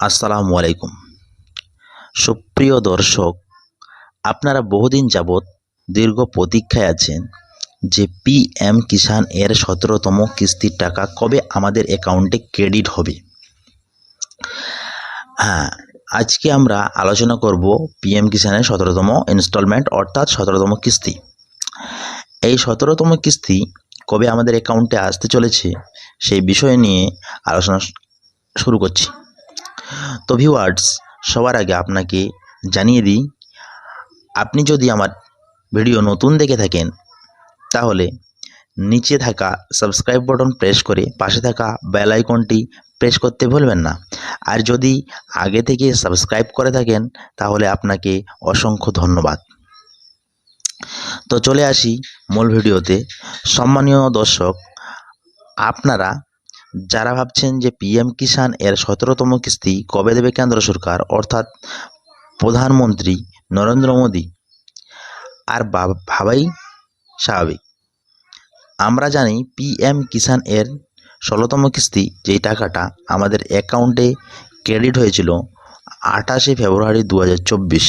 আসসালামু আলাইকুম। সুপ্রিয় দর্শক, আপনারা বহুদিন যাবৎ দীর্ঘ প্রতীক্ষায় আছেন যে পিএম কিষাণ এর ১৭তম কিস্তির টাকা কবে আমাদের অ্যাকাউন্টে ক্রেডিট হবে। আজকে আমরা আলোচনা করব পিএম কিষাণের ১৭তম ইনস্টলমেন্ট অর্থাৎ ১৭তম কিস্তি। এই ১৭তম কিস্তি কবে আমাদের অ্যাকাউন্টে আসতে চলেছে সেই বিষয় নিয়ে আলোচনা শুরু করছি। তো ভিউয়ার্স, সবার আগে আপনাকে জানিয়ে দিই, আপনি যদি আমার ভিডিও নতুন দেখে থাকেন তাহলে নিচে থাকা সাবস্ক্রাইব বাটন প্রেস করে পাশে থাকা বেল আইকনটি প্রেস করতে ভুলবেন না। আর যদি আগে থেকে সাবস্ক্রাইব করে থাকেন তাহলে আপনাকে অসংখ্য ধন্যবাদ। তো চলে আসি মূল ভিডিওতে। সম্মানীয় দর্শক, আপনারা যারা ভাবছেন যে পিএম কিষাণ এর ১৭তম কিস্তি কবে দেবে কেন্দ্র সরকার অর্থাৎ প্রধানমন্ত্রী নরেন্দ্র মোদী, আর ভাবাই স্বাভাবিক। আমরা জানি পিএম কিষাণ এর ১৬তম কিস্তি যেই টাকাটা আমাদের অ্যাকাউন্টে ক্রেডিট হয়েছিল ২৮শে ফেব্রুয়ারি ২০২৪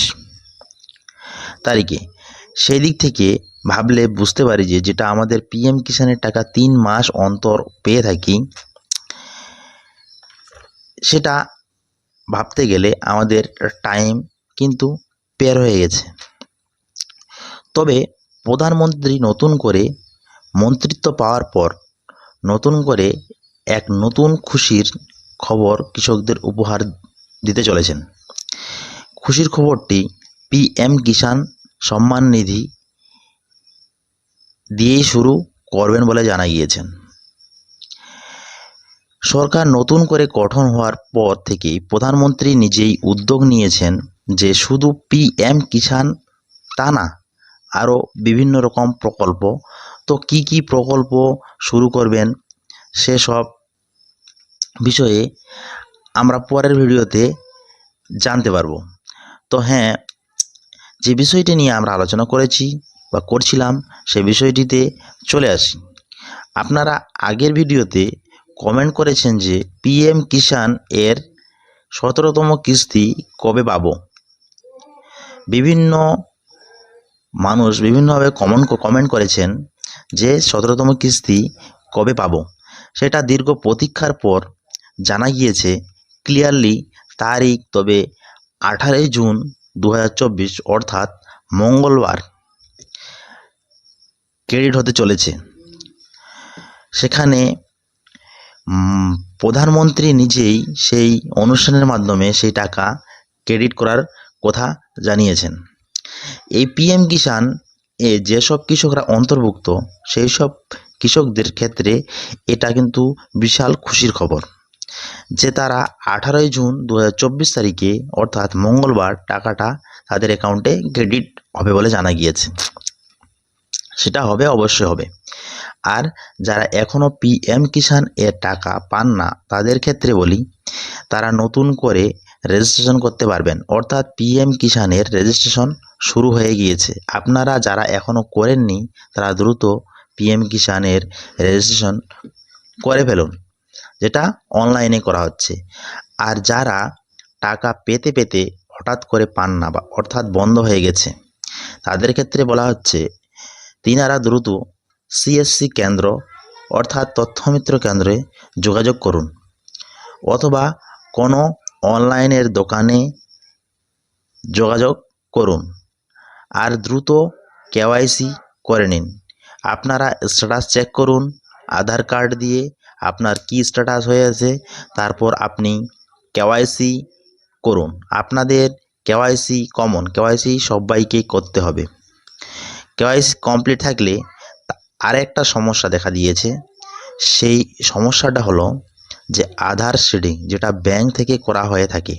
তারিখে। সেই দিক থেকে ভাবলে বুঝতে পারি যে যেটা আমাদের পিএম কিষাণের টাকা ৩ মাস অন্তর পেয়ে থাকি, সেটা ভাবতে গেলে আমাদের টাইম কিন্তু পের হয়ে গেছে। তবে প্রধানমন্ত্রী নতুন করে মন্ত্রিত্ব পাওয়ার পর নতুন করে এক নতুন খুশির খবর কৃষকদের উপহার দিতে চলেছেন। খুশির খবরটি পিএম কিষাণ সম্মান নিধি দিয়েই শুরু করবেন বলে জানা গিয়েছেন। সরকার নতুন করে গঠন হওয়ার পর থেকেই প্রধানমন্ত্রী নিজেই উদ্যোগ নিয়েছেন যে শুধু পিএম কিষাণ তা না, আরও বিভিন্ন রকম প্রকল্প। তো কি কি প্রকল্প শুরু করবেন সেসব বিষয়ে আমরা পরের ভিডিওতে জানতে পারবো। তো যে বিষয়টি নিয়ে আমরা আলোচনা করেছি বা করছিলাম সে বিষয়টিতে চলে আসি। আপনারা আগের ভিডিওতে কমেন্ট করেছেন যে পিএম কিষাণ এর ১৭তম কিস্তি কবে পাবো। বিভিন্ন মানুষ বিভিন্নভাবে কমেন্ট করেছেন যে ১৭তম কিস্তি কবে পাবো। সেটা দীর্ঘ প্রতীক্ষার পর জানা গিয়েছে ক্লিয়ারলি তারিখ। তবে ১৮ই জুন ২০২৪ অর্থাৎ মঙ্গলবার ক্রেডিট হতে চলেছে। সেখানে প্রধানমন্ত্রী নিজেই সেই অনুষ্ঠানের মাধ্যমে সেই টাকা ক্রেডিট করার কথা জানিয়েছেন। এই পিএম কিষাণ এ যেসব কৃষকরা অন্তর্ভুক্ত সেই সব কৃষকদের ক্ষেত্রে এটা কিন্তু বিশাল খুশির খবর যে তারা ১৮ই জুন ২০২৪ তারিখে অর্থাৎ মঙ্গলবার টাকাটা তাদের অ্যাকাউন্টে ক্রেডিট হবে বলে জানা গিয়েছে। সেটা হবে, অবশ্যই হবে। আর যারা এখনও পিএম কিষাণ এর টাকা পান না তাদের ক্ষেত্রে বলি, তারা নতুন করে রেজিস্ট্রেশন করতে পারবেন। অর্থাৎ পিএম কিষাণের রেজিস্ট্রেশন শুরু হয়ে গিয়েছে। আপনারা যারা এখনও করেননি তারা দ্রুত পিএম কিষাণের রেজিস্ট্রেশন করে ফেলুন, যেটা অনলাইনে করা হচ্ছে। আর যারা টাকা পেতে পেতে হঠাৎ করে পান না বা অর্থাৎ বন্ধ হয়ে গেছে তাদের ক্ষেত্রে বলা হচ্ছে তিনারা দ্রুত সিএসসি কেন্দ্র অর্থাৎ তথ্যমিত্র কেন্দ্রে যোগাযোগ করুন অথবা কোনো অনলাইনের দোকানে যোগাযোগ করুন আর দ্রুত কেওয়াইসি করে নিন। আপনারা স্ট্যাটাস চেক করুন আধার কার্ড দিয়ে আপনার কি স্ট্যাটাস হয়ে আছে, তারপর আপনি কেওয়াইসি করুন। আপনাদের কেওয়াইসি কেওয়াইসি সবাইকে করতে হবে। কেওয়াইসি কমপ্লিট থাকলে আরেকটা সমস্যা দেখা দিয়েছে। সেই সমস্যাটা হলো যে আধার সিডিং, যেটা ব্যাংক থেকে করা হয়ে থাকে